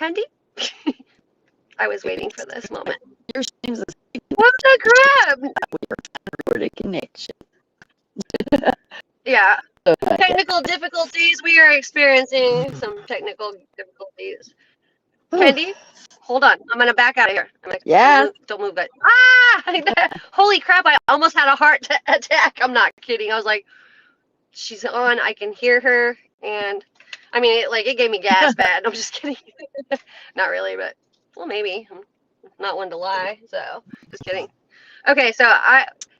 Candy? I was waiting for this moment. Your seems as What the crap? we were trying to a connection. Yeah. Yeah. Technical difficulties. We are experiencing some technical difficulties. Candy, hold on. I'm gonna back out of here. I'm like, Yeah. don't move it. Ah! Holy crap! I almost had a heart attack. I'm not kidding. I was like, she's on. I can hear her, and I mean, it gave me gas bad. I'm just kidding. Not really, but well, maybe. I'm not one to lie, so just kidding. Okay, so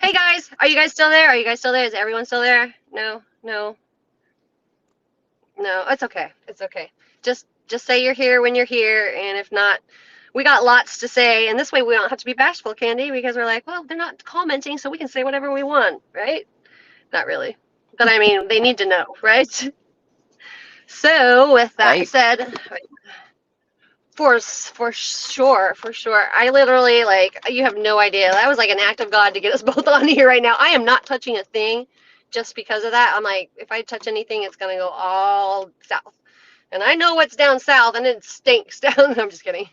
hey guys, are you guys still there? Are you guys still there? Is everyone still there? No, no, no. It's okay. It's okay. Just say you're here when you're here, and if not, we got lots to say, and this way we don't have to be bashful, Candy, because we're like, well, they're not commenting, so we can say whatever we want, right? Not really, but I mean, they need to know, right? So with that Right. said, for sure, for sure. I literally, you have no idea. That was like an act of God to get us both on here right now. I am not touching a thing just because of that. I'm like, if I touch anything, it's gonna go all south. And I know what's down south, and it stinks down. I'm just kidding.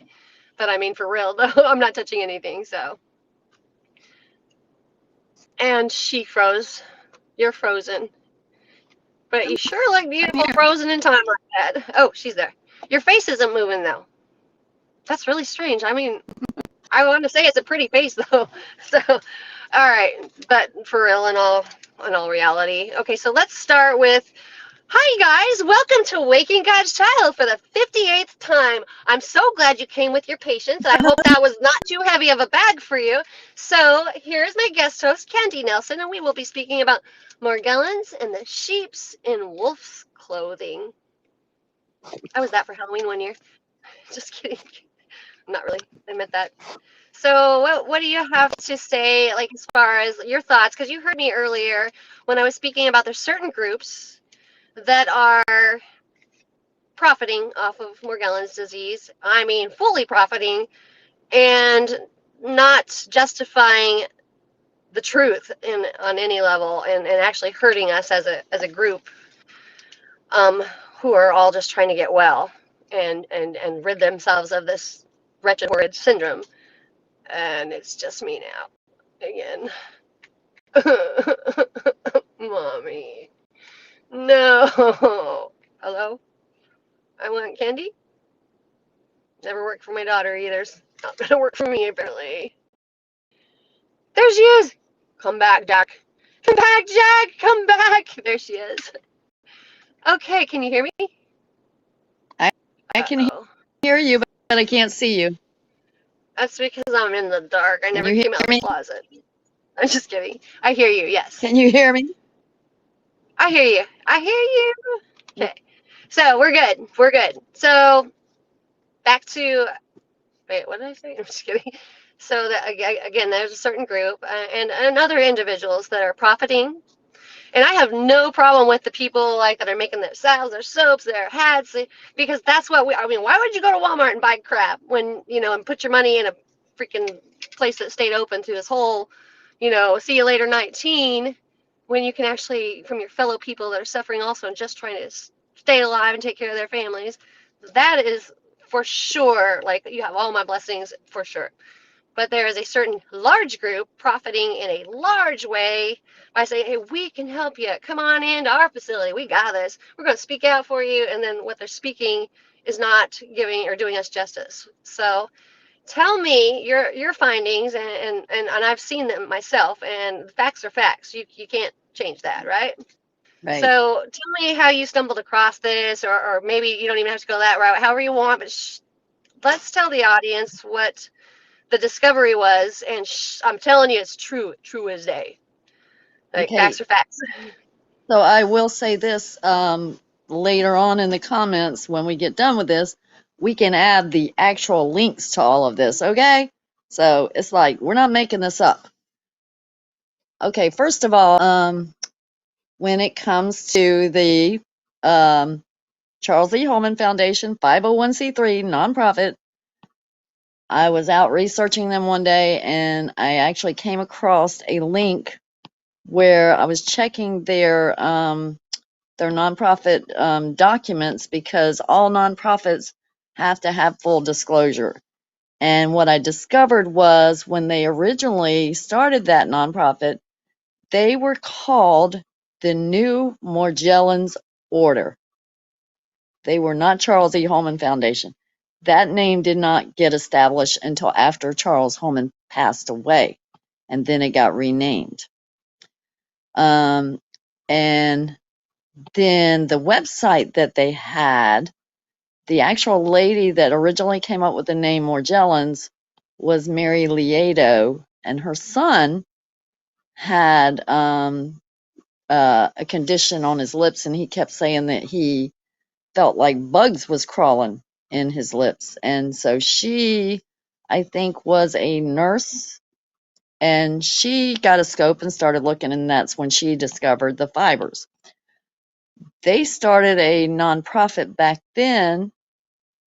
But I mean, for real though, I'm not touching anything. So. And she froze. You're frozen. But you sure look beautiful frozen in time like that. Oh, she's there. Your face isn't moving though. That's really strange. I mean, I want to say it's a pretty face though. So, all right, but for real, in all reality. Okay, so let's start with. Hi guys, welcome to Waking God's Child for the 58th time. I'm so glad you came with your patience. I hope that was not too heavy of a bag for you. So here's my guest host, Candy Nelson, and we will be speaking about Morgellons and the sheeps in Wolf's Clothing. I was that for Halloween one year. Just kidding. Not really. I meant that. So what do you have to say, like, as far as your thoughts? Because you heard me earlier when I was speaking about there's certain groups that are profiting off of Morgellons disease. I mean, fully profiting and not justifying the truth on any level, and actually hurting us as a group, who are all just trying to get well and rid themselves of this wretched, horrid syndrome. And it's just me now again. Mommy. No. Hello? I want candy? Never worked for my daughter either. It's not gonna work for me, apparently. There she is! Come back, Jack. Come back, Jack! Come back! There she is. Okay, can you hear me? I can hear you, but I can't see you. That's because I'm in the dark. I never you came out of hear the closet. I'm just kidding. I hear you, yes. Can you hear me? I hear you. I hear you. Okay. So we're good. We're good. So back to wait, what did I say? I'm just kidding. So that again, there's a certain group and other individuals that are profiting, and I have no problem with the people like that are making their salves, their soaps, their hats, because that's what I mean. Why would you go to Walmart and buy crap when and put your money in a freaking place that stayed open through this whole, see you later 19, when you can actually, from your fellow people that are suffering also and just trying to stay alive and take care of their families. That is for sure, like, you have all my blessings for sure. But there is a certain large group profiting in a large way by saying, hey, we can help you. Come on into our facility. We got this. We're going to speak out for you. And then what they're speaking is not giving or doing us justice. So tell me your findings, and I've seen them myself, and facts are facts. You can't change that, right? Right. So tell me how you stumbled across this, or maybe you don't even have to go that route, however you want, but let's tell the audience what the discovery was, and I'm telling you, it's true as day. Like, Okay. facts are facts. So I will say this, later on in the comments when we get done with this, we can add the actual links to all of this, okay? So it's like, we're not making this up. Okay, first of all, when it comes to the Charles E. Holman Foundation, 501c3 nonprofit, I was out researching them one day, and I actually came across a link where I was checking their nonprofit documents, because all nonprofits have to have full disclosure. And what I discovered was when they originally started that nonprofit, they were called the New Morgellons Order. They were not Charles E. Holman Foundation. That name did not get established until after Charles Holman passed away, and then it got renamed. And then the website that they had, the actual lady that originally came up with the name Morgellons was Mary Lieto, and her son had a condition on his lips, and he kept saying that he felt like bugs was crawling in his lips. And so she, I think, was a nurse, and she got a scope and started looking, and that's when she discovered the fibers. They started a nonprofit back then,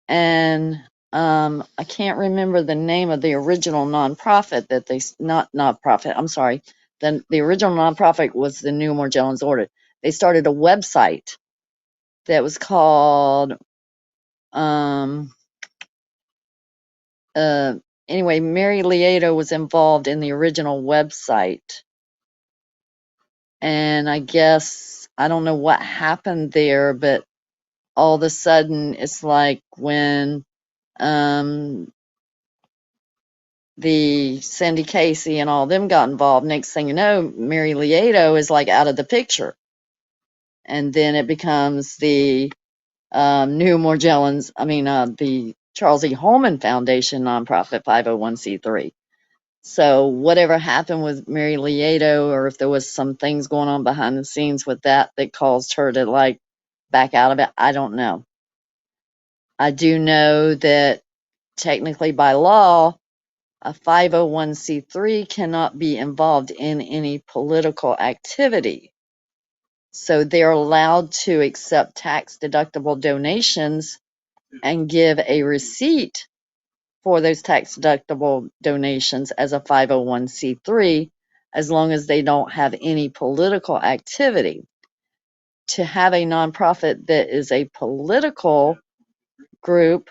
and I can't remember the name of the original nonprofit that they, not nonprofit, I'm sorry. The original nonprofit was the New Morgellons Order. They started a website that was called, anyway, Mary Lieto was involved in the original website. And I guess, I don't know what happened there, but all of a sudden it's like when the Cindy Casey and all them got involved, next thing you know, Mary Lieto is like out of the picture. And then it becomes the New Morgellons, the Charles E. Holman Foundation nonprofit 501c3. So whatever happened with Mary Lieto, or if there was some things going on behind the scenes with that that caused her to like back out of it, I don't know. I do know that technically by law, a 501c3 cannot be involved in any political activity. So they're allowed to accept tax deductible donations and give a receipt for those tax deductible donations as a 501c3, as long as they don't have any political activity. To have a nonprofit that is a political group,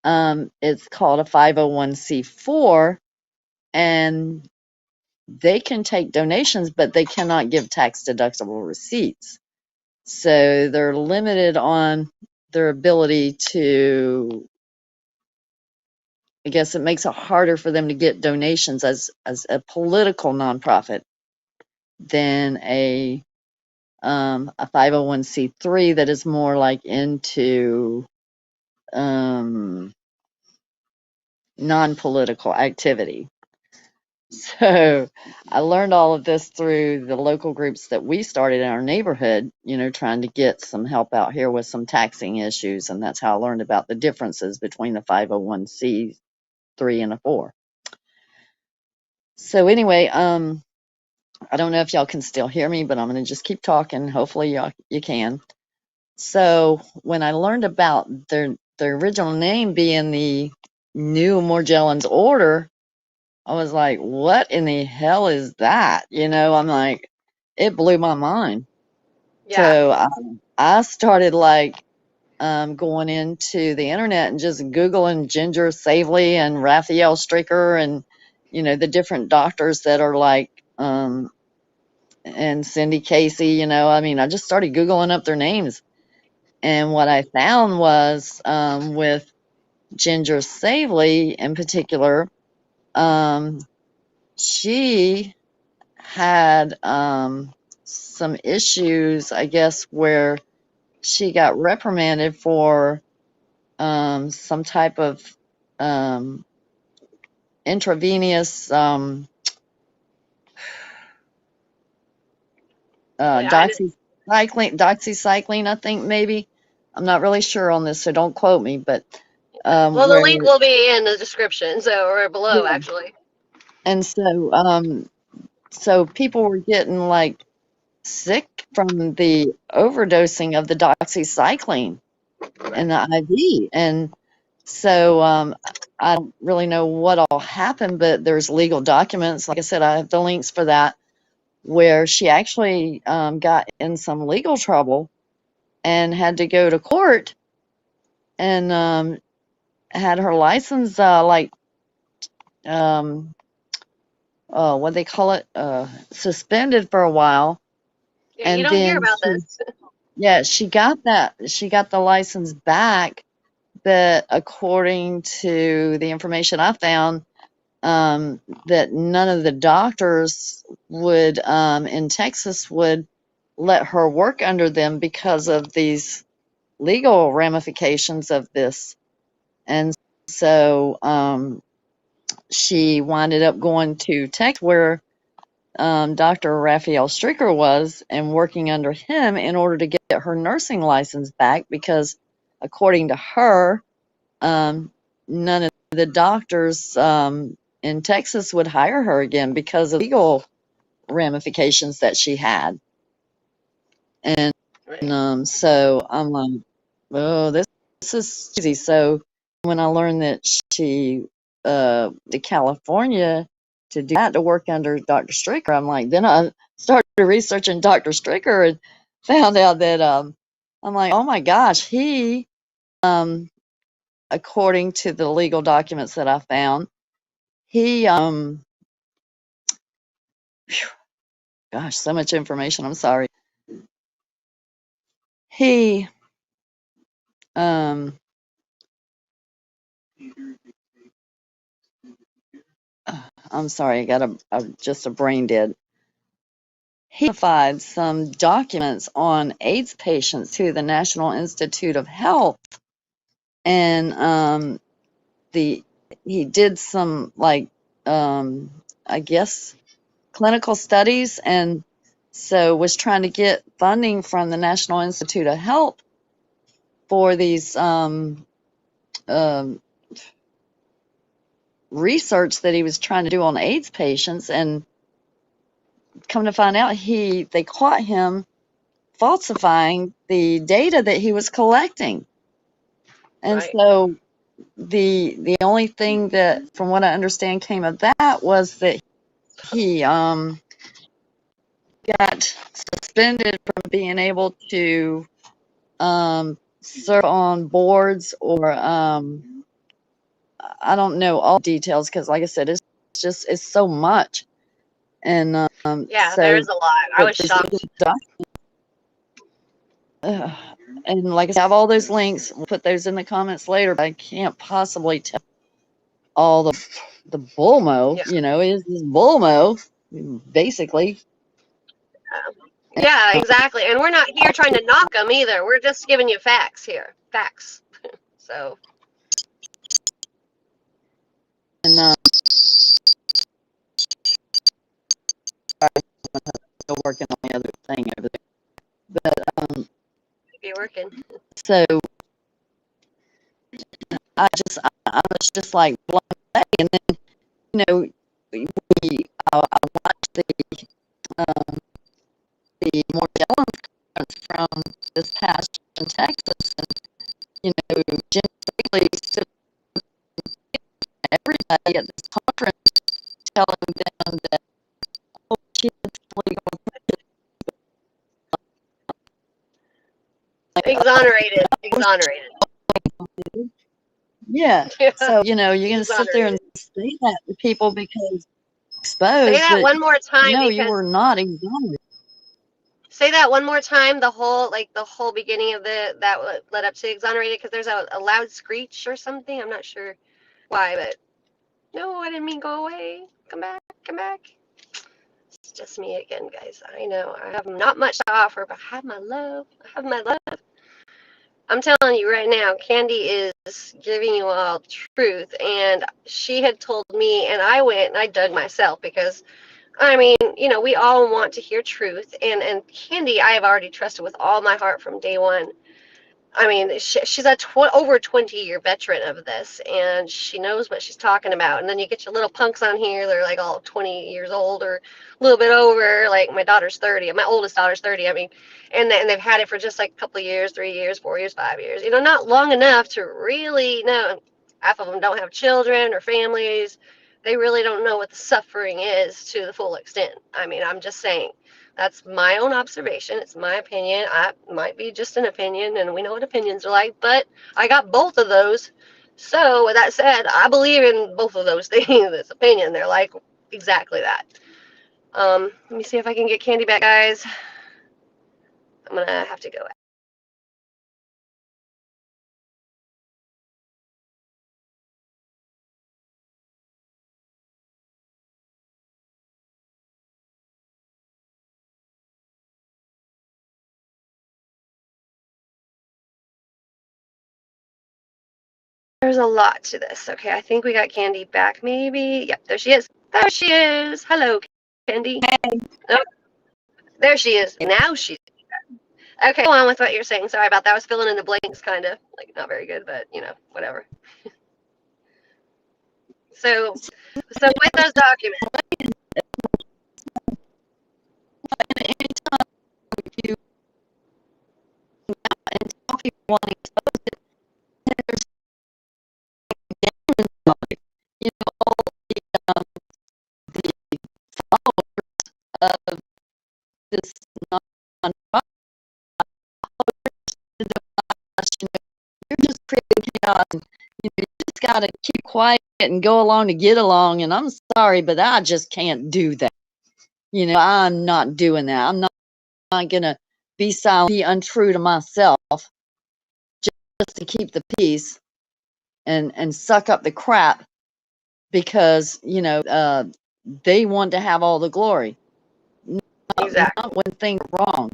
it's called a 501c4, and they can take donations, but they cannot give tax deductible receipts. So they're limited on their ability to, I guess it makes it harder for them to get donations as a political nonprofit than a 501c3 that is more like into non-political activity. So I learned all of this through the local groups that we started in our neighborhood, trying to get some help out here with some taxing issues. And that's how I learned about the differences between the 501c3 and a 4. So anyway, I don't know if y'all can still hear me, but I'm going to just keep talking. Hopefully you can. So when I learned about their original name being the New Morgellons Order, I was like, what in the hell is that? I'm like, it blew my mind. Yeah. So I started like going into the internet and just Googling Ginger Savely and Raphael Stricker and, the different doctors that are like, and Cindy Casey, I just started Googling up their names. And what I found was with Ginger Savely in particular, she had some issues, I guess, where she got reprimanded for some type of intravenous Yeah, doxycycline, I think maybe. I'm not really sure on this, so don't quote me, but well, the where, link will be in the description, or below, yeah. actually. And so people were getting like sick from the overdosing of the doxycycline and the IV. And so I don't really know what all happened, but there's legal documents. Like I said, I have the links for that, where she actually got in some legal trouble and had to go to court and had her license what they call it, suspended for a while. Yeah, you And don't hear then about this. she got the license back, but according to the information I found, that none of the doctors would in Texas would let her work under them because of these legal ramifications of this. And so she winded up going to Texas, where Dr. Raphael Stricker was, and working under him in order to get her nursing license back, because according to her, none of the doctors in Texas would hire her again because of legal ramifications that she had. And Right. so I'm like, oh, this is crazy. So when I learned that she to California to do that, to work under Dr. Stricker, I'm like, then I started researching Dr. Stricker and found out that I'm like, oh my gosh, he according to the legal documents that I found, he gosh, so much information, I'm sorry. He um I'm sorry, I got just a brain dead. He provided some documents on AIDS patients to the National Institute of Health, and the he did some I guess clinical studies, and so was trying to get funding from the National Institute of Health for these um, research that he was trying to do on AIDS patients, and come to find out, they caught him falsifying the data that he was collecting. And Right. so the only thing that, from what I understand, came of that was that he got suspended from being able to serve on boards, or I don't know all the details, because like I said, it's so much. And Yeah, there's a lot. I but was shocked. uh, and like I said, I have all those links. We'll put those in the comments later, but I can't possibly tell all the bullmo, Yeah. is this bullmo, basically. Yeah, exactly. And we're not here trying to knock them either. We're just giving you facts here. Facts. So, And still working on the other thing over there. But be working. so I was just like blown away. And then I watched um, the Morgellons conference from this past year in Texas, and Jim Bailey stood everybody at this conference telling them that, oh, kids legal. Like, Exonerated. Exonerated. yeah. Yeah. So, you're going to sit there and Exonerated. say that to people because Say exposed, that but one more time no, you because were not exonerated. say that one more time. The whole beginning of that led up to exonerated because there's a loud screech or something. I'm not sure why, but no, I didn't mean go away. Come back. Come back. It's just me again, guys. I know I have not much to offer, but I have my love. I have my love. I'm telling you right now, Candy is giving you all truth. And she had told me, and I went and I dug myself because, I mean, we all want to hear truth. And Candy, I have already trusted with all my heart from day one. I mean, she's a over 20-year veteran of this, and she knows what she's talking about. And then you get your little punks on here, they're like all 20 years old or a little bit over. Like my daughter's 30, my oldest daughter's 30. I mean, and they've had it for just like a couple of years, 3 years, 4 years, 5 years. Not long enough to really know. Half of them don't have children or families. They really don't know what the suffering is to the full extent. I mean, I'm just saying. That's my own observation. It's my opinion. I might be just an opinion, and we know what opinions are like, but I got both of those. So with that said, I believe in both of those things. This opinion, they're like exactly that. Let me see if I can get Candy back, guys. I'm gonna have to go. There's a lot to this. Okay, I think we got Candy back, maybe. Yep, there she is. There she is. Hello, Candy. Hey. Oh, there she is. Now she's okay. Go on with what you're saying. Sorry about that. I was filling in the blanks, kind of like not very good, but you know, whatever. So, with those documents, Anytime you and tell people wanting to post it, there's you know all the followers of this non-profit, you know, you're just creating chaos. And, you know, you just got to keep quiet and go along to get along. And I'm sorry, but I just can't do that. You know, I'm not doing that. I'm not going to be silent, be untrue to myself just to keep the peace and suck up the crap because, you know, they want to have all the glory. exactly. Not when things are wrong.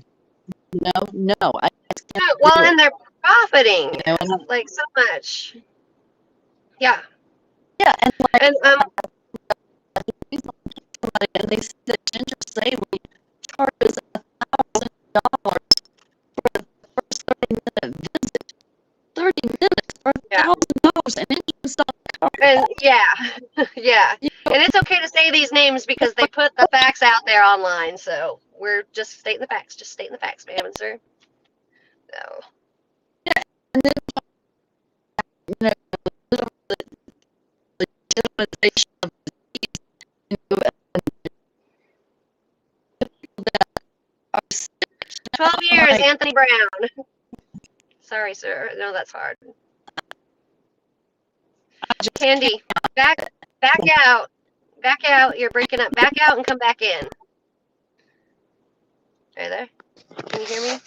No, I just can't do Well, it. and they're profiting You know, like so much. Yeah, yeah, and like and and they said that Ginger Saley charges $1,000 for the first 30-minute visit. 30 minutes for yeah, $1,000, and then you stop and yeah, yeah. And it's okay to say these names because they put the facts out there online. So we're just stating the facts. Just stating the facts, ma'am and sir. So. and then you know the legitimization of you know, people that are sick. 12 years, Like, Anthony Brown. Sorry, sir. No, that's hard. Candy, back out. Back out. You're breaking up. Back out and come back in. Are you there? Can you hear me?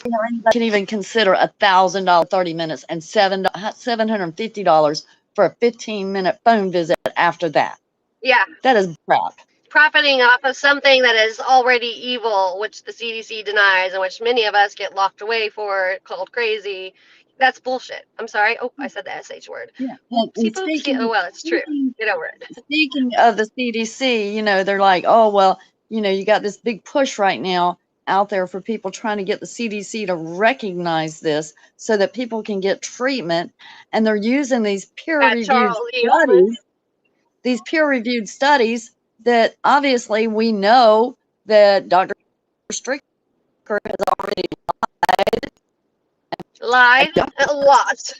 you know, anybody can even consider $1,000 30 minutes and $750 for a 15-minute phone visit after that. Yeah. That is crap. Profiting off of something that is already evil, which the CDC denies and which many of us get locked away for, called crazy. That's bullshit. I'm sorry. Oh, I said the SH word. Yeah. Oopsie And poopsie. Oh, well, it's true. Get over it. speaking of the CDC, you know, they're like, oh, well, you know, you got this big push right now out there for people trying to get the CDC to recognize this so that people can get treatment. And they're using these peer-reviewed Charles E. studies, that obviously we know that Dr. Stricker has already Lied a lot.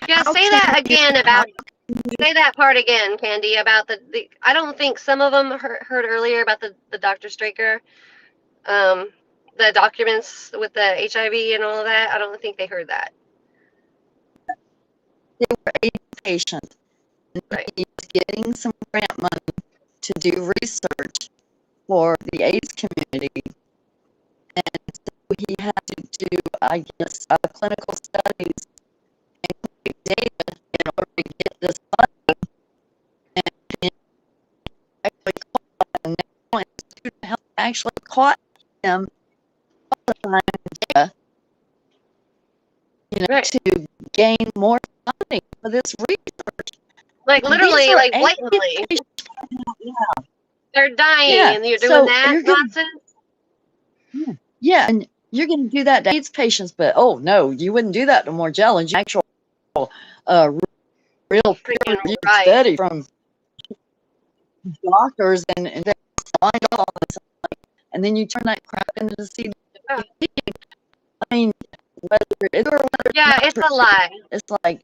Yeah, how say can that you, again about. Say that part again, Candy, about the I don't think some of them heard earlier about the Dr. Straker, the documents with the HIV and all of that. I don't think they heard that. they were AIDS patients and Right. he was getting some grant money to do research for the AIDS community. And so he had to do, I guess, clinical studies and collect data in order to get this funding. And actually caught the National Institute of Health actually caught him data, you know, Right. to gain more funding for this research. Like And these literally, are like AIDS blatantly. patients. They're dying Yeah. and you're doing So that you're going nonsense? yeah, and you're going to do that to AIDS patients, but oh no, you wouldn't do that to Morgellons. Actual uh, real Freaking peer-reviewed right. study from doctors and they signed off on something, and then you turn that crap into the CDC. Yeah, I mean, whether it's or whether yeah, it's it's not, a lie. it's like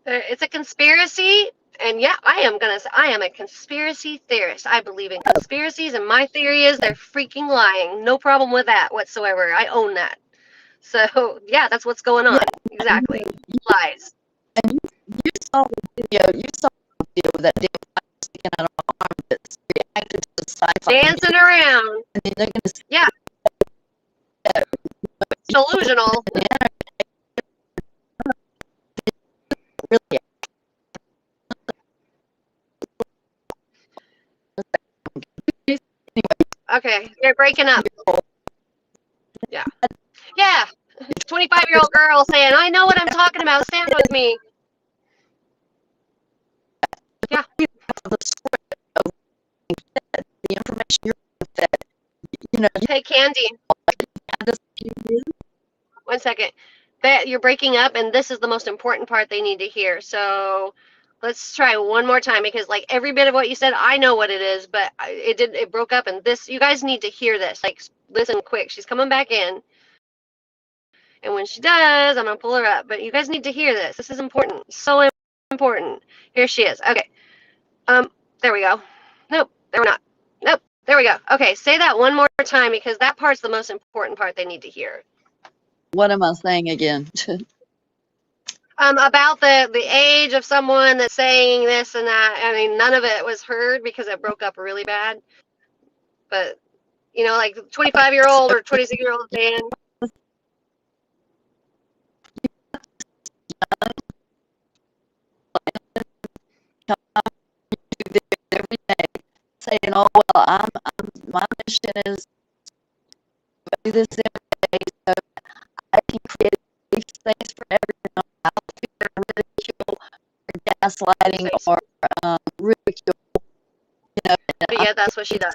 It's a conspiracy, And yeah, I am a conspiracy theorist. I believe in conspiracies, and my theory is they're freaking lying. No problem with that whatsoever. I own that. So yeah, that's what's going Yeah, on. Exactly. Lies. and you saw the video. You saw the video with that damn fire sticking out of my arm that's reacted to the sci-fi Dancing music, around. and then they're going to Yeah, delusional. really. Okay, you're breaking up. Yeah. Yeah. 25-year-old girl saying, I know what I'm talking about. Stand with me. Yeah. The information you're fed, you know, you Hey, Candy. had this. 1 second. That you're breaking up, and this is the most important part they need to hear. So let's try one more time, because like every bit of what you said, I know what it is, but it broke up, and this, you guys need to hear this. Like, listen quick. She's coming back in, and when she does, I'm gonna pull her up. But you guys need to hear this. This is important. So important. Here she is. Okay. There we go. Nope, there we're not. Nope, there we go. Okay, say that one more time, because that part's the most important part they need to hear. What am I saying again? About the age of someone that's saying this and that. I mean, none of it was heard because it broke up really bad. But like 25-year-old or 26-year-old Dan. Every day saying, "Oh well, my mission is to do this every day, so I can create safe space for everyone. I don't fear ridicule or gaslighting or ridicule." You know, But I'm yeah, that's what she does.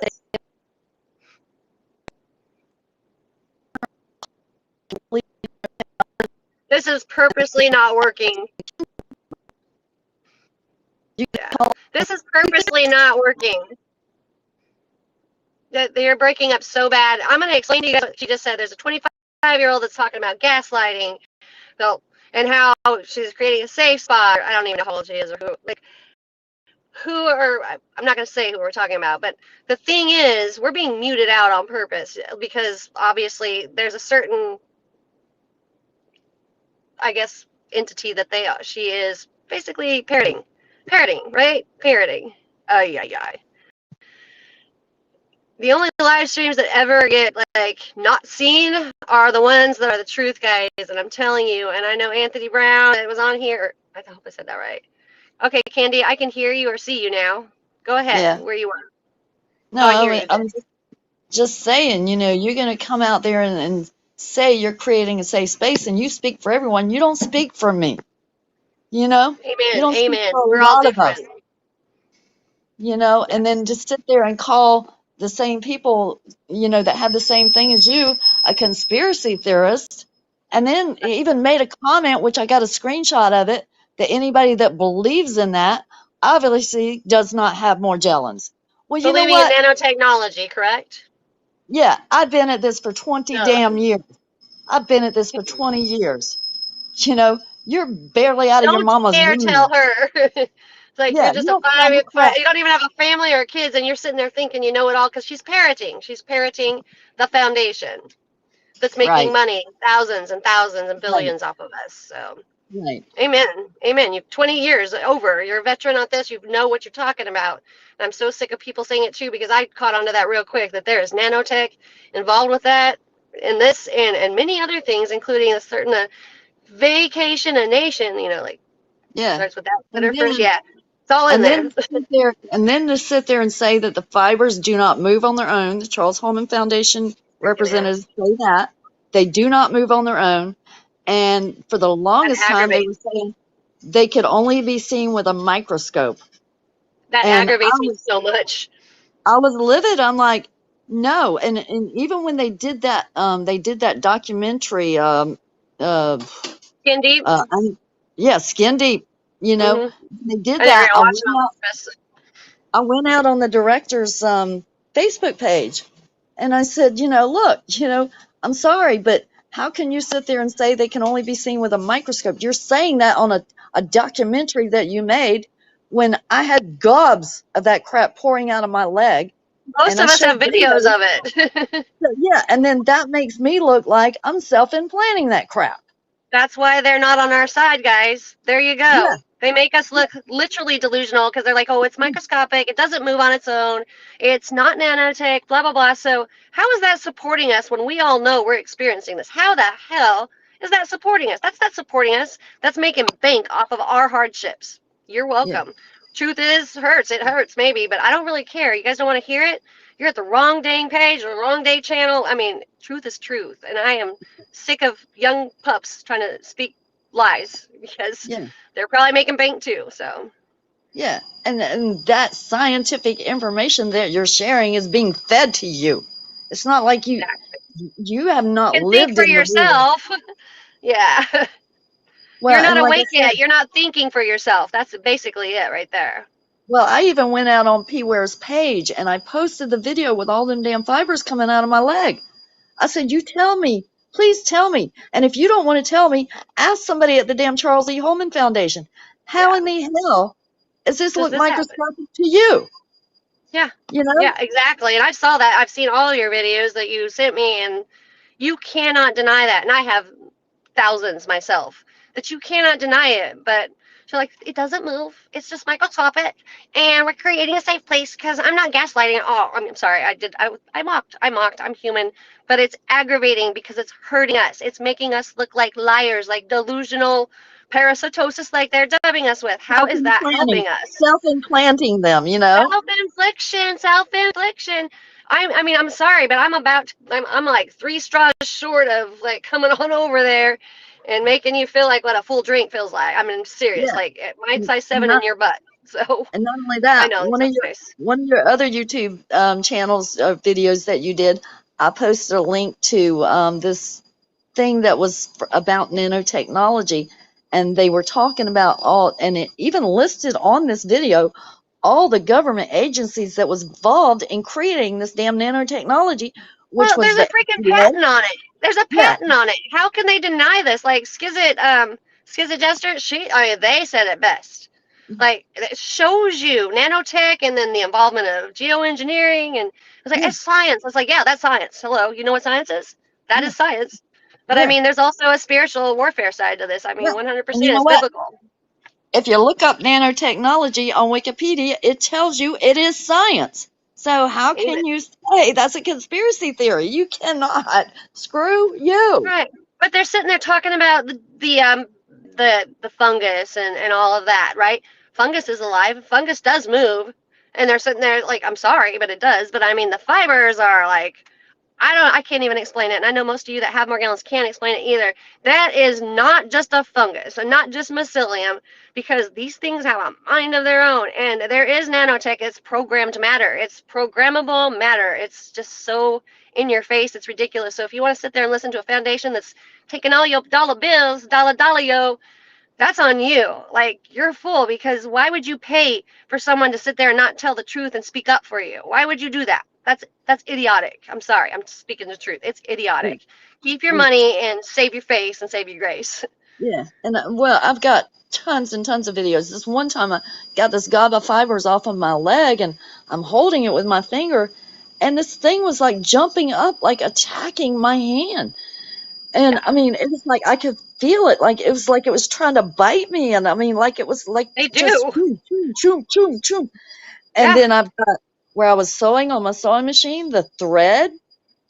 completely. This is purposely not working. You Yeah, can call. this is purposely not working. You're breaking up so bad. I'm going to explain to you guys what she just said. There's a 25-year-old that's talking about gaslighting, and how she's creating a safe spot. I don't even know how old she is, or I'm not going to say who we're talking about, but the thing is, we're being muted out on purpose, because obviously there's a certain, I guess, entity that she is basically parroting, right? Parroting. Yeah. The only live streams that ever get like not seen are the ones that are the truth guys, and I'm telling you, and I know Anthony Brown that was on here. I hope I said that right. Okay, Candy, I can hear you or see you now. Go ahead, Yeah. where you are. No, Oh, I hear you. I'm just saying. You're going to come out there and say you're creating a safe space, and you speak for everyone. You don't speak for me. You Amen. don't speak Amen. for a We're all lot of us. different. And then just sit there and call the same people, that have the same thing as you, a conspiracy theorist, and then even made a comment, which I got a screenshot of it, that anybody that believes in that obviously does not have Morgellons. Well, you know Believing in what? nanotechnology, correct? Yeah, I've been at this for 20 No. damn years. I've been at this for 20 years. You're barely out of your Don't mama's dare tell womb. her. It's like Yeah, you're you just a don't know crap. you don't even have a family or kids, and you're sitting there thinking you know it all, because she's parroting. She's parroting the foundation that's making Right, money, thousands and thousands and right, billions off of us. So, right. amen. Amen. You've 20 years over. You're a veteran on this. You know what you're talking about. And I'm so sick of people saying it too, because I caught on to that real quick, that there is nanotech involved with that, and this and many other things, including a certain vacation a nation, like Yeah. starts with that And letter first. then Yeah, it's all in there. to sit there and say that the fibers do not move on their own. The Charles Holman Foundation Freaking representatives say that they do not move on their own. And for the That longest time, they were aggravates. saying they could only be seen with a microscope. That And aggravates me so much. I was livid. I'm like, no. And even when they did that documentary, uh, Skin deep. yeah, Skin Deep. Mm-hmm. They did I didn't that. really watch it on purpose. I went out on the director's Facebook page, and I said, look, I'm sorry, but how can you sit there and say they can only be seen with a microscope? You're saying that on a documentary that you made when I had gobs of that crap pouring out of my leg. Most And I of us showed have videos videos. of it. Yeah, and then that makes me look like I'm self-implanting that crap. That's why they're not on our side, guys. There you Yeah, go. They make us look literally delusional because they're like, oh, it's microscopic. It doesn't move on its own. It's not nanotech, blah, blah, blah. So, how is that supporting us when we all know we're experiencing this? How the hell is that supporting us? That's not supporting us. That's making bank off of our hardships. You're yeah, welcome. Truth is, hurts. It hurts, maybe, but I don't really care. You guys don't want to hear it? You're at the wrong dang page or the wrong day channel. I mean, truth is truth. And I am sick of young pups trying to speak lies because yeah, they're probably making bank too. So yeah. And that scientific information that you're sharing is being fed to you. It's not like exactly. you have not You can think lived for in the world. yourself. Yeah. You're Well, not and like I awake said, yet. You're not thinking for yourself. That's basically it right there. well, I even went out on P Ware's page and I posted the video with all them damn fibers coming out of my leg. I said, you tell me, please tell me. And if you don't want to tell me, ask somebody at the damn Charles E. Holman Foundation. How Yeah. in the hell does this Does look this happen? microscopic to you? Yeah. You know? Yeah, exactly. And I saw that. I've seen all your videos that you sent me, and you cannot deny that. And I have thousands myself that you cannot deny it. But she's like, it doesn't move. It's just microscopic, and we're creating a safe place because I'm not gaslighting at all. I mean, I'm sorry, I did. I mocked. I mocked. I'm human, but it's aggravating because it's hurting us. It's making us look like liars, like delusional parasitosis, like they're dubbing us with. How is that Self-implanting, helping us? self-implanting them, you know? Self-infliction, self-infliction. I mean, I'm sorry, but I'm like three straws short of like coming on over there and making you feel like what a full drink feels like. I mean, serious, Yeah. like my And size and 7 in not your butt. So and not only I that, know that sounds nice. one of your other YouTube channels videos that you did, I posted a link to this thing that was about nanotechnology, and they were talking about all, and it even listed on this video all the government agencies that was involved in creating this damn nanotechnology, which Well, was there's a the freaking FDA. patent on it. There's a Yeah, patent on it. How can they deny this? Like Skizit Jester, they said it best. Like it shows you nanotech and then the involvement of geoengineering and it's like yeah, it's science. It's like, yeah, that's science. Hello, you know what science is? That yeah, is science. But I yeah, mean, there's also a spiritual warfare side to this. I yeah. mean, And you 100% know is what? biblical. If you look up nanotechnology on Wikipedia, it tells you it is science. So how Amen. can you say that's a conspiracy theory? You cannot. Screw you. Right. But they're sitting there talking about the fungus and all of that, right? Fungus is alive. Fungus does move. And they're sitting there like, I'm sorry, but it does. But I mean, the fibers are like, I can't even explain it. And I know most of you that have Morgellons can't explain it either. That is not just a fungus and not just mycelium because these things have a mind of their own. And there is nanotech. It's programmed matter. It's programmable matter. It's just so in your face. It's ridiculous. So if you want to sit there and listen to a foundation that's taking all your dollar bills, dollar yo, that's on you. Like you're a fool because why would you pay for someone to sit there and not tell the truth and speak up for you? Why would you do that? That's idiotic. I'm sorry. I'm speaking the truth. It's Yeah, idiotic. Keep your and money and save your face and save your grace. yeah, and well, I've got tons and tons of videos. This one time I got this GABA fibers off of my leg, and I'm holding it with my finger, and this thing was like jumping up, like attacking my hand. And Yeah, I mean, it was like I could feel it, like it was trying to bite me, and I mean, like it was like they just do. choom, choom, choom, choom, choom. And Yeah. then I've got where I was sewing on my sewing machine, the thread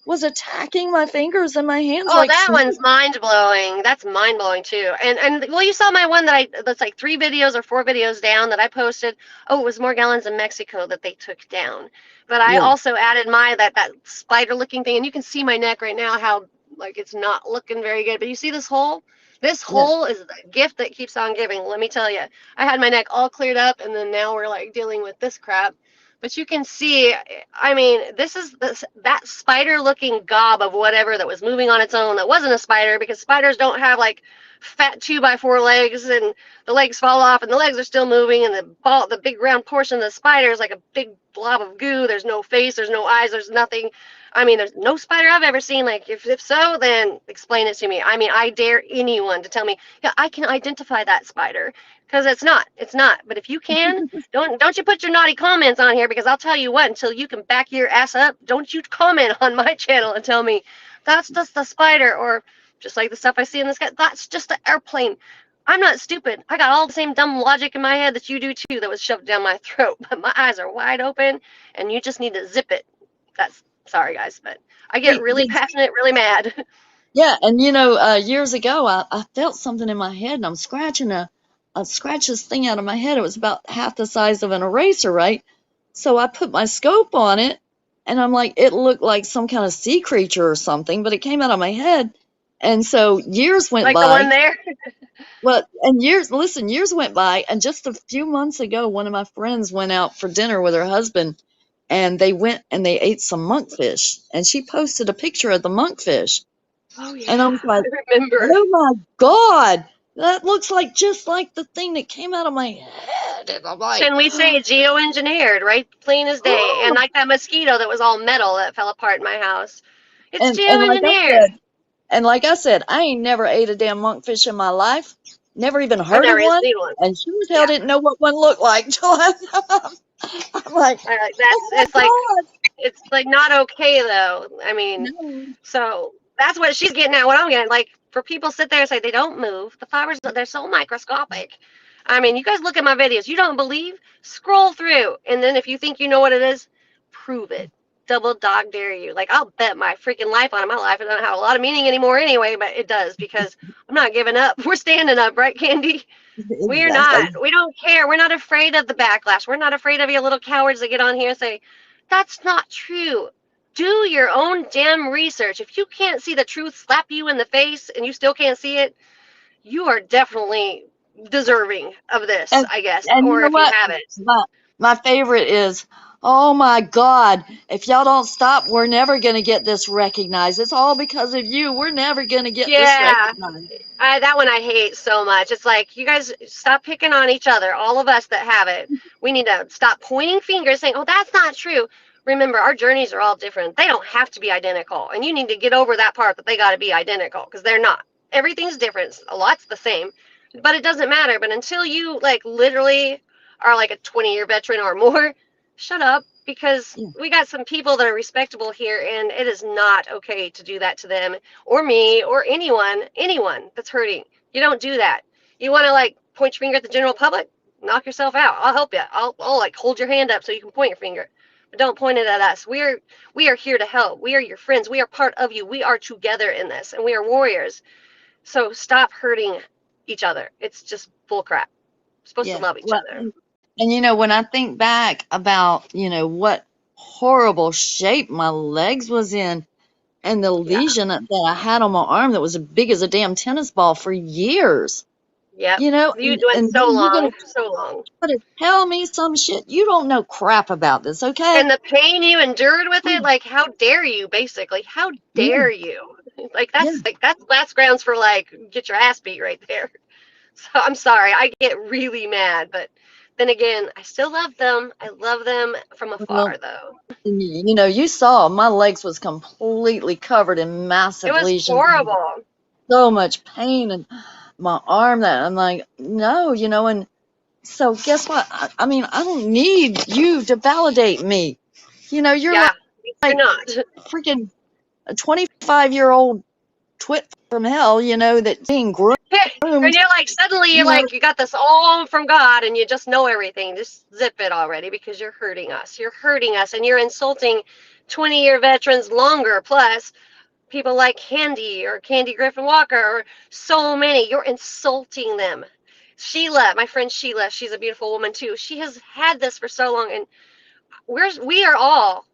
was attacking my fingers and my hands Oh, like that one's snakes. mind blowing. That's mind blowing too. And well, you saw my one that's like 3 videos or 4 videos down that I posted. Oh, it was Morgellons in Mexico that they took down. But I Yeah, also added that spider looking thing, and you can see my neck right now how like it's not looking very good. But you see this hole? This yeah, hole is the gift that keeps on giving. Let me tell you. I had my neck all cleared up, and then now we're like dealing with this crap. But you can see, I mean, that spider-looking gob of whatever that was moving on its own that wasn't a spider because spiders don't have like fat 2x4 legs and the legs fall off and the legs are still moving and the big round portion of the spider is like a big blob of goo. There's no face, there's no eyes, there's nothing. I mean, there's no spider I've ever seen. Like, if so, then explain it to me. I mean, I dare anyone to tell me, yeah, I can identify that spider, because it's not. But if you can, don't you put your naughty comments on here, because I'll tell you what, until you can back your ass up, don't you comment on my channel and tell me that's just the spider, or just like the stuff I see in the sky, that's just the airplane. I'm not stupid. I got all the same dumb logic in my head that you do too, that was shoved down my throat. But my eyes are wide open, and you just need to zip it. That's Sorry, guys, but I get really passionate, really mad. Yeah, and years ago, I felt something in my head, and I'm scratching I scratched this thing out of my head. It was about half the size of an eraser, right? So I put my scope on it, and I'm like, it looked like some kind of sea creature or something, but it came out of my head. And so years went Like the one by. there. Well, and years went by, and just a few months ago, one of my friends went out for dinner with her husband, and they went and they ate some monkfish, and she posted a picture of the monkfish. Oh And I yeah, was like, I remember. oh my God, that looks like just like the thing that came out of my head. And I'm like, Can we say geoengineered, right? Plain as day. And oh. like that mosquito that was all metal that fell apart in my house. It's And geoengineered. like I said, I ain't never ate a damn monkfish in my life. Never even I've heard of never even one. seen one. And sure as hell Yeah. didn't know what one looked like. I'm like, That's oh my God. it's like not okay though. I mean, No. so that's what she's getting at. What I'm getting, like, for people sit there and say they don't move. The fibers, they're so microscopic. I mean, you guys look at my videos. You don't believe? Scroll through, and then if you think you know what it is, prove it. Double dog dare you. Like, I'll bet my freaking life on it. My life, it doesn't have a lot of meaning anymore anyway, but it does, because I'm not giving up. We're standing up, right, Candy? We're not. Exactly. We don't care. We're not afraid of the backlash. We're not afraid of you little cowards that get on here and say, that's not true. Do your own damn research. If you can't see the truth slap you in the face and you still can't see it, you are definitely deserving of this, And I guess. and you Or know if you what? haven't. My favorite is, oh my God, if y'all don't stop, we're never gonna get this recognized. It's all because of you. We're never gonna get this Yeah. recognized. That one I hate so much. It's like, you guys stop picking on each other, all of us that have it. We need to stop pointing fingers saying, oh, that's not true. Remember, our journeys are all different. They don't have to be identical. And you need to get over that part that they got to be identical, because they're not. Everything's different. A lot's the same, but it doesn't matter. But until you, like, literally are like a 20-year veteran or more, shut up, because Yeah. we got some people that are respectable here, and it is not okay to do that to them, or me, or anyone that's hurting. You don't do that. You want to, like, point your finger at the general public? Knock yourself out. I'll help you. I'll like hold your hand up so you can point your finger, but don't point it at us. We are here to help. We are your friends. We are part of you. We are together in this, and we are warriors. So stop hurting each other. It's just bull crap. We're supposed to Yeah. love each Well, other. and when I think back about, what horrible shape my legs was in, and the Yeah. lesion that I had on my arm that was as big as a damn tennis ball for years, Yep. You went and so then you're gonna long, so long. try to tell me some shit. You don't know crap about this, okay? And the pain you endured with it, Mm. like, how dare you, basically? How Yeah, dare you? Like, yeah. that's grounds for, like, get your ass beat right there. So I'm sorry, I get really mad, but then again, I still love them. I love them from Well, afar, though. and you saw my legs was completely covered in It massive was lesions, horrible. so much pain, and my arm that I'm like, no, and so guess what? I mean, I don't need you to validate me. You're Yeah, you're like not. freaking a 25-year-old twit from hell, that's being And groomed, you're like, suddenly you you're know. like, you got this all from God and you just know everything. Just zip it already, because you're hurting us. You're hurting us, and you're insulting 20-year veterans longer, plus people like Candy or Candy Griffin Walker, or so many. You're insulting them. Sheila, my friend Sheila, she's a beautiful woman too. She has had this for so long, and we are all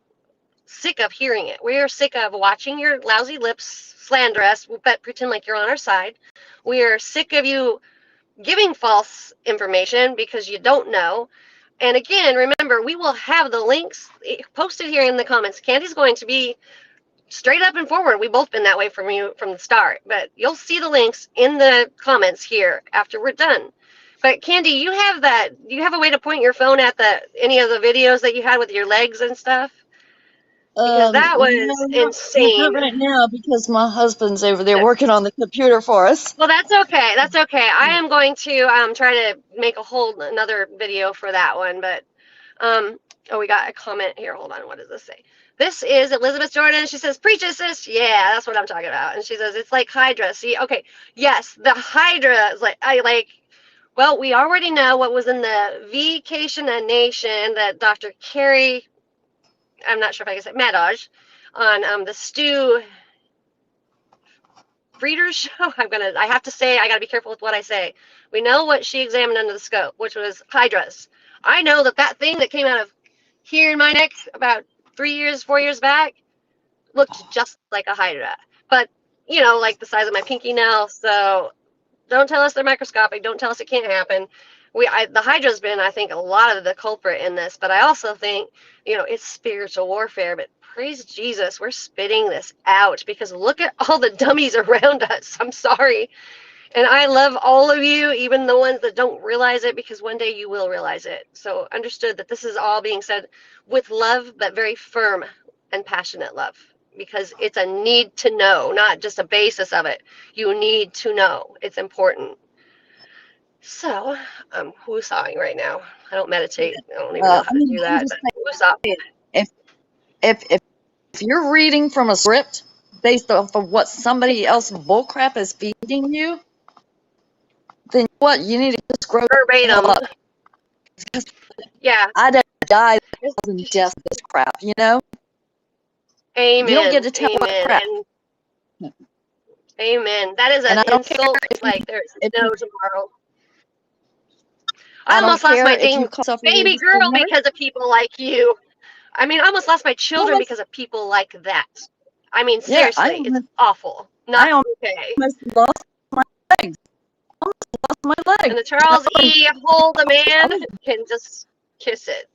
sick of hearing it. We are sick of watching your lousy lips slander us, but pretend like you're on our side. We are sick of you giving false information because you don't know. And again, remember, we will have the links posted here in the comments. Candy's going to be straight up and forward. We've both been that way from you from the start, but you'll see the links in the comments here after we're done. But Candy, you have a way to point your phone at any of the videos that you had with your legs and stuff? because that was Not insane. right now because my husband's over there working on the computer for us. Well, that's okay. That's okay. I am going to try to make a whole another video for that one, but oh, we got a comment here. Hold on. What does this say? This is Elizabeth Jordan. She says, "Preach it, sis." Yeah, that's what I'm talking about. And she says it's like Hydra. See, okay, yes, the Hydra is like I like. Well, we already know what was in the Vacation Nation that Dr. Carrie, I'm not sure if I can say Madaj, on the Stu Breeders show. I have to say, I gotta be careful with what I say. We know what she examined under the scope, which was hydras. I know that thing that came out of here in my neck about 3 years, 4 years back looked just like a hydra, but like the size of my pinky nail. So don't tell us they're microscopic. Don't tell us it can't happen. The Hydra's been, I think, a lot of the culprit in this, but I also think, it's spiritual warfare. But praise Jesus, we're spitting this out because look at all the dummies around us. I'm sorry. And I love all of you, even the ones that don't realize it, because one day you will realize it. So understood that this is all being said with love, but very firm and passionate love, because it's a need to know, not just a basis of it. You need to know. It's important. So I'm woosawing right now. I don't meditate. I don't even know how to do I'm that, just but woosah. saying, if you're reading from a script based off of what somebody else bullcrap is feeding you, then what you need to just grow the hell Verbatim. up. Yeah. I'd die a thousand deaths of this crap, You don't get Amen. to tell what Amen. crap. And amen. That is And an I don't care insult like there's if you no tomorrow. I I don't almost lost care my if you dang call yourself a baby registered girl nurse. because of people like you. I mean, I almost lost my children Almost, because of people like that. I mean, yeah, seriously, it's awful. Not I okay. almost lost my legs. Almost lost my And leg. the Charles E. Hold the I man was, can just kiss it.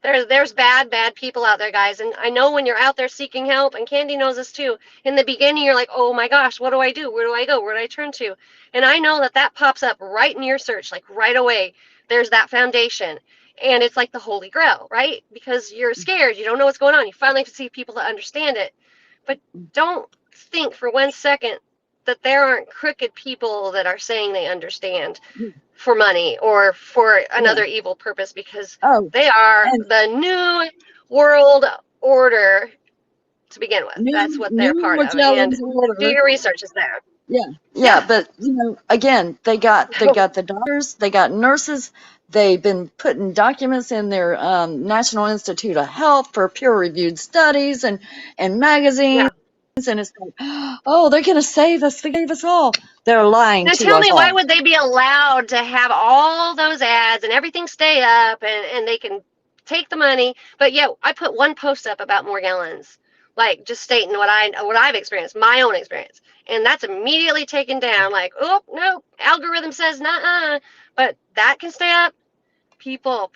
There's bad people out there, guys, and I know when you're out there seeking help, and Candy knows this too. In the beginning, you're like, oh my gosh, what do I do? Where do I go? Where do I turn to? And I know that pops up right in your search, like right away. There's that foundation, and it's like the Holy Grail, right? Because you're scared, you don't know what's going on. You finally see people that understand it, but don't think for 1 second that there aren't crooked people that are saying they understand for money or for yeah. another evil purpose, because Oh, they are and the new world order to begin with. That's what they're new part of. And Morgellons do order. your research, is there. Yeah, yeah, Yeah. but again, they got the doctors, they got nurses. They've been putting documents in their National Institute of Health for peer-reviewed studies and Yeah. magazines, and it's like, oh, they're gonna save us, save us all. They're lying Now to tell us me, why all. would they be allowed to have all those ads and everything stay up, and they can take the money? But yeah, I put one post up about Morgellons, like just stating what I've experienced, my own experience. And that's immediately taken down, like, oh no, algorithm says nah. But that can stay up. People,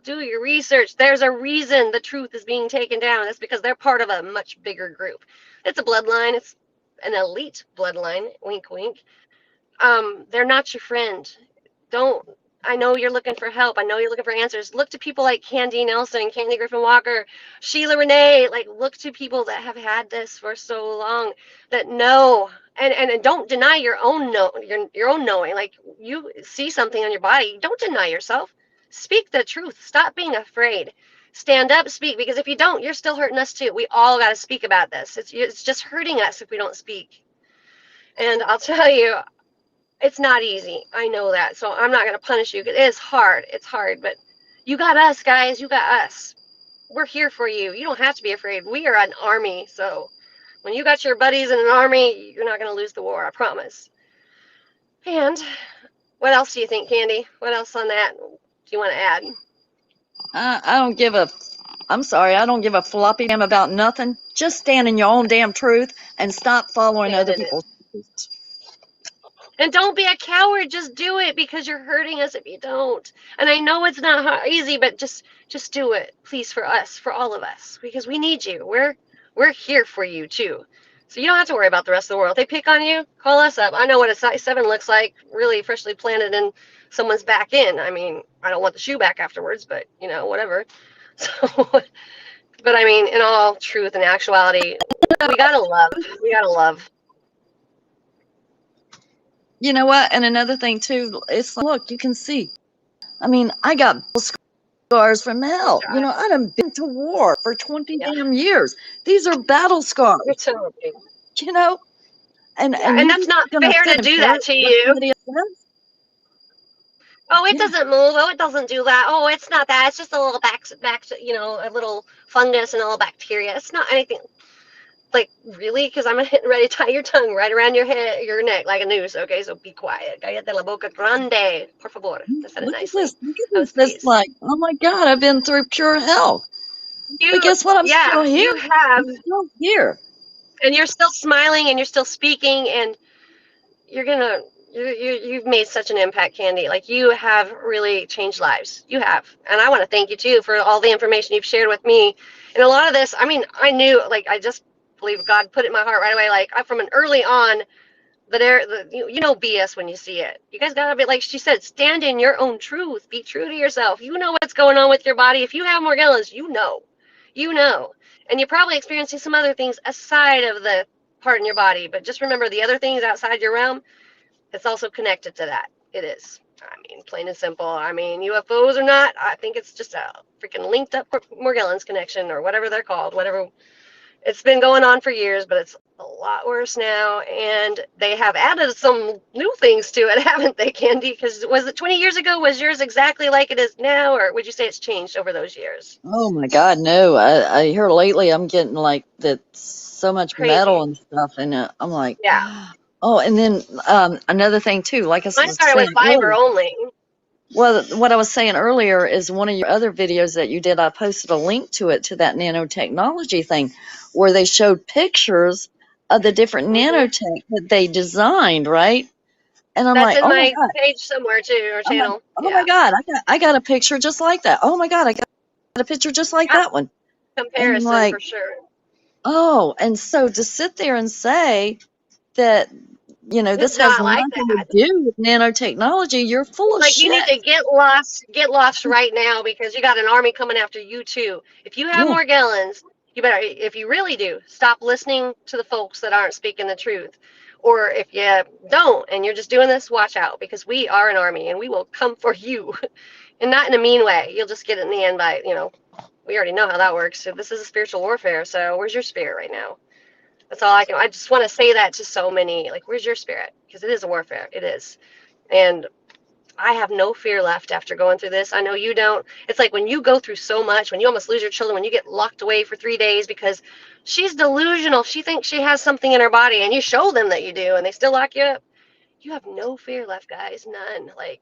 do your research. There's a reason the truth is being taken down. It's because they're part of a much bigger group. It's a bloodline, it's an elite bloodline, wink wink. They're not your friend. Don't. I know you're looking for help. I know you're looking for answers. Look to people like Candy Nelson, Candy Griffin Walker, Sheila Renee. Like, look to people that have had this for so long, that know. And don't deny your own your own knowing. Like, you see something on your body, don't deny yourself. Speak the truth. Stop being afraid. Stand up, speak, because if you don't, you're still hurting us too. We all got to speak about this. It's just hurting us if we don't speak. And I'll tell you, it's not easy. I know that. So I'm not going to punish you. It is hard. It's hard. But you got us, guys. You got us. We're here for you. You don't have to be afraid. We are an army. So when you got your buddies in an army, you're not going to lose the war. I promise. And what else do you think, Candy? What else on that do you want to add? I don't give a. I'm sorry, I don't give a floppy damn about nothing. Just stand in your own damn truth and stop following Stand other in it. people's. And don't be a coward. Just do it, because you're hurting us if you don't. And I know it's not easy, but just do it, please, for us, for all of us, because we need you. We're here for you too. So you don't have to worry about the rest of the world. If they pick on you, call us up. I know what a size 7 looks like, really freshly planted in someone's back in. I mean, I don't want the shoe back afterwards, but whatever. So But I mean, in all truth and actuality, we gotta love. We gotta love. You know what? And another thing too, it's like, look, you can see. I mean, I got scars from Oh hell. You know, God. I done been to war for 20 Yeah. damn years. These are battle scars, You're totally. you know? Yeah, And and you're that's just not gonna fair sit to and do that parrot to what you. somebody else says? Oh, it Yeah. doesn't move. Oh, it doesn't do that. Oh, it's not that. It's just a little a little fungus and a little bacteria. It's not anything. Like, really? Because I'm getting ready to tie your tongue right around your head, your neck like a noose. Okay, so be quiet. Cállate la boca grande, por favor. I said it Look at nicely. this. Look at I was this. It's pleased. like, oh my God, I've been through pure hell. But You, guess what? I'm still yeah, here. you have, I'm still here. and you're still smiling, and you're still speaking, and you're gonna, you've made such an impact, Candy. Like, you have really changed lives. You have, and I want to thank you too for all the information you've shared with me. And a lot of this, I mean, I knew, like, I just believe God put it in my heart right away. Like, I, from an early on. You know BS when you see it. You guys gotta be, like she said, stand in your own truth. Be true to yourself. You know what's going on with your body. If you have Morgellons, you know, and you're probably experiencing some other things aside of the part in your body. But just remember the other things outside your realm. It's also connected to that. It is. I mean, plain and simple. I mean, UFOs or not, I think it's just a freaking linked up Morgellons connection or whatever they're called, whatever it's been going on for years, but it's a lot worse now. And they have added some new things to it, haven't they, Candy? Because was it 20 years ago? Was yours exactly like it is now? Or would you say it's changed over those years? Oh my God, no. I hear lately I'm getting like that so much metal Crazy. and stuff, and I'm like, Yeah. oh, and then another thing too, like I Mine was started with saying fiber earlier. only. Well, what I was saying earlier is one of your other videos that you did, I posted a link to it, to that nanotechnology thing, where they showed pictures of the different Hmm. nanotech that they designed, right? And I'm That's like, in oh my my God. page somewhere too, or I'm like, channel. oh my Yeah. God, I got a picture just like that. Oh my God, I got a picture just like Yeah. that one. And I'm Comparison like, for sure. oh, and so to sit there and say that, It's this has not like nothing to that. do with nanotechnology, you're full of Like, you need shit. to get lost right now because you got an army coming after you too. If you have Yeah. Morgellons, you better, if you really do, stop listening to the folks that aren't speaking the truth. Or if you don't and you're just doing this, watch out because we are an army and we will come for you. And not in a mean way. You'll just get it in the end by, we already know how that works. So this is a spiritual warfare. So where's your spirit right now? That's all I just want to say that to so many. Like, where's your spirit? Because it is a warfare. It is. And I have no fear left after going through this. I know you don't. It's like when you go through so much, when you almost lose your children, when you get locked away for 3 days because she's delusional. She thinks she has something in her body, and you show them that you do, and they still lock you up. You have no fear left, guys. None. Like,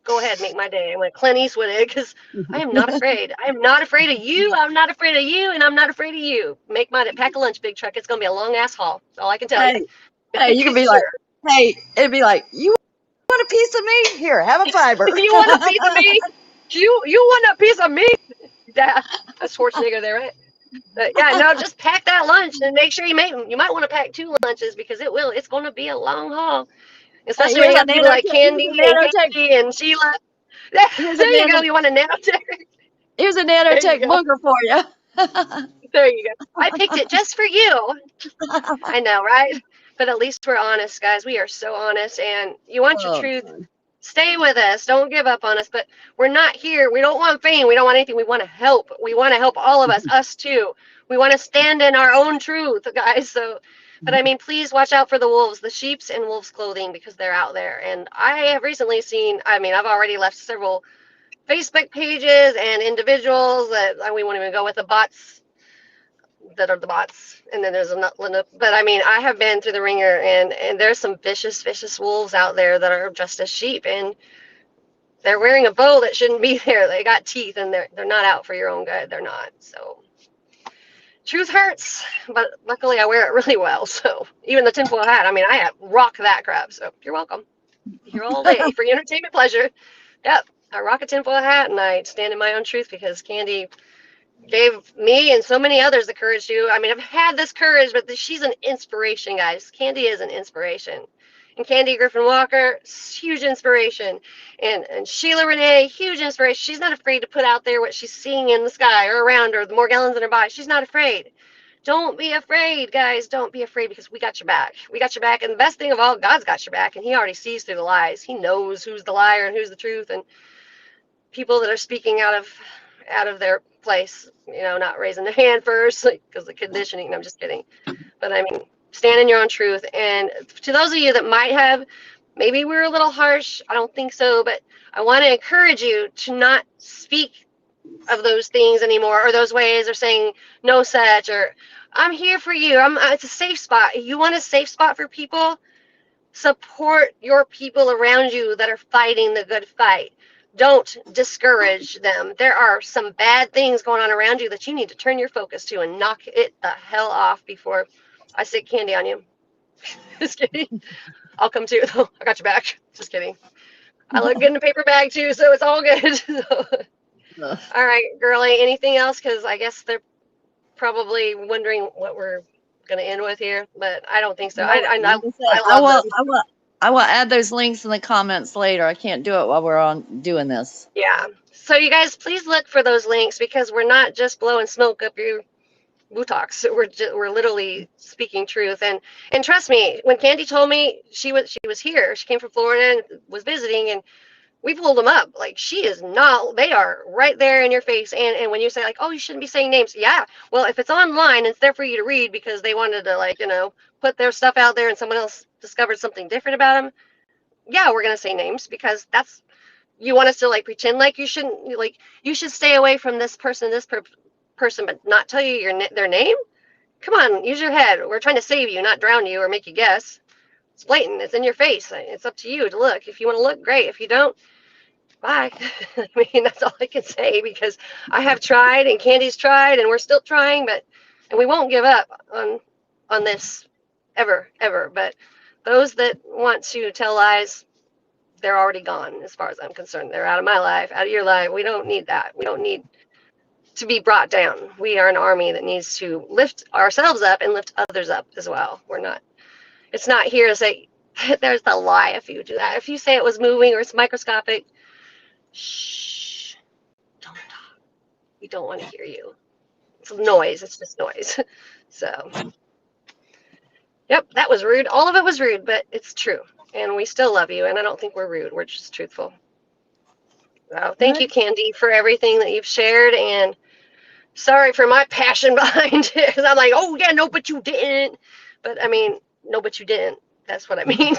go ahead, make my day. I'm like Clint Eastwood it because I am not afraid. I am not afraid of you. I'm not afraid of you, and I'm not afraid of you. Pack a lunch, big truck. It's gonna be a long ass haul. That's all I can tell you. Hey, hey, you can be like, Sure. hey, it'd be like, you want a piece of me? Here, have a fiber. You want a piece of me? You want a piece of me? Yeah, that's Schwarzenegger there, right? Yeah, no, just pack that lunch and make sure you might want to pack two lunches because it's going to be a long haul, Hey, especially when you got people like Candy and Katie and Sheila. here's a There you nano, go. You want a nanotech? here's a There you nanotech go. booger for you. There you go. I picked it just for you. I know, right? But at least we're honest, guys. We are so honest, and you want your Oh, truth. Stay with us. Don't give up on us. But we're not here. We don't want fame. We don't want anything. We want to help. We want to help all of us too. We want to stand in our own truth, guys. So, but I mean, please watch out for the wolves, the sheeps in Wolfs.Clothing, because they're out there. And I have recently seen, I mean, I've already left several Facebook pages and individuals that we won't even go with the bots that are the bots. And then there's another, but I mean, I have been through the ringer and there's some vicious wolves out there that are just as sheep. And they're wearing a bow that shouldn't be there. They got teeth and they're not out for your own good. They're not. So truth hurts, but luckily I wear it really well. So even the tinfoil hat, I mean, I rock that crap. So you're welcome. Here all day for your entertainment pleasure. Yep. I rock a tinfoil hat and I stand in my own truth because Candy gave me and so many others the courage to. I mean, I've had this courage, but she's an inspiration, guys. Candy is an inspiration. And Candy Griffin Walker, huge inspiration. And Sheila Renee, huge inspiration. She's not afraid to put out there what she's seeing in the sky or around her, the Morgellons in her body. She's not afraid. Don't be afraid, guys. Don't be afraid because we got your back. We got your back. And the best thing of all, God's got your back. And he already sees through the lies. He knows who's the liar and who's the truth. And people that are speaking out of their place, not raising their hand first, like, because the conditioning. No, I'm just kidding. But I mean, stand in your own truth. And to those of you that might have, maybe we're a little harsh. I don't think so, but I want to encourage you to not speak of those things anymore, or those ways, or saying no such, or I'm here for you. It's a safe spot. You want a safe spot for people? Support your people around you that are fighting the good fight. Don't discourage them. There are some bad things going on around you that you need to turn your focus to and knock it the hell off before I stick candy on you. Just kidding. I'll come too, though. I got your back. Just kidding. I look good in a paper bag too, so it's all good. All right, girlie. Anything else? Because I guess they're probably wondering what we're gonna end with here, but I don't think so. Well, I like I said, I love them. I will add those links in the comments later. I can't do it while we're on doing this. Yeah. So you guys, please look for those links because we're not just blowing smoke up your buttocks. We're literally speaking truth. And trust me, when Candy told me she was here, she came from Florida and was visiting, and we pulled them up. Like, she is not. They are right there in your face. And when you say like, oh, you shouldn't be saying names, yeah. Well, if it's online, it's there for you to read because they wanted to, like, put their stuff out there and someone else discovered something different about them. Yeah, we're gonna say names because that's, you want us to like pretend like you shouldn't, like you should stay away from this person, person, but not tell you their name. Come on, use your head. We're trying to save you, not drown you or make you guess. It's blatant. It's in your face. It's up to you to look. If you want to look, great. If you don't, bye. I mean, that's all I can say because I have tried and Candy's tried and we're still trying, and we won't give up on this ever. But those that want to tell lies, they're already gone as far as I'm concerned. They're out of my life, out of your life. We don't need that. We don't need to be brought down. We are an army that needs to lift ourselves up and lift others up as well. It's not here to say, there's the lie if you do that. If you say it was moving or it's microscopic, shh, don't talk. We don't want to hear you. It's noise. It's just noise. So, yep, that was rude. All of it was rude, but it's true. And we still love you. And I don't think we're rude. We're just truthful. So, thank you, Candy, for everything that you've shared. And sorry for my passion behind it. Because I'm like, oh, yeah, no, but you didn't. But I mean, no, but you didn't. That's what I mean.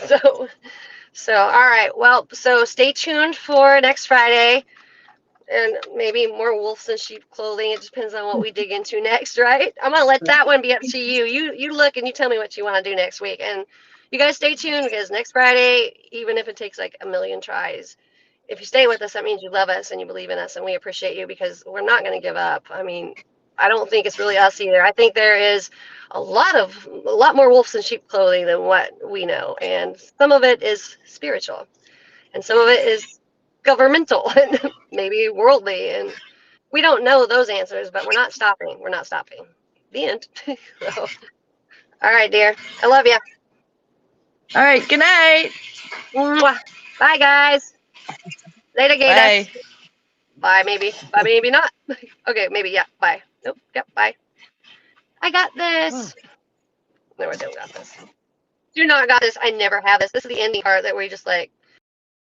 So, all right. Well, so stay tuned for next Friday. And maybe more wolves and sheep clothing. It depends on what we dig into next, right? I'm gonna let that one be up to you. You look and you tell me what you want to do next week. And you guys stay tuned because next Friday, even if it takes like a million tries, if you stay with us, that means you love us and you believe in us, and we appreciate you because we're not gonna give up. I mean, I don't think it's really us either. I think there is a lot more wolves and sheep clothing than what we know, and some of it is spiritual, and some of it is governmental and maybe worldly, and we don't know those answers, but we're not stopping. We're not stopping. The end. So, all right, dear. I love you. All right. Good night. Mwah. Bye, guys. Later, Gators. Bye. Bye, maybe. Bye, maybe not. Okay, maybe. Yeah. Bye. Nope. Yep. Bye. I got this. No, I don't got this. Do not got this. I never have this. This is the ending part that we just like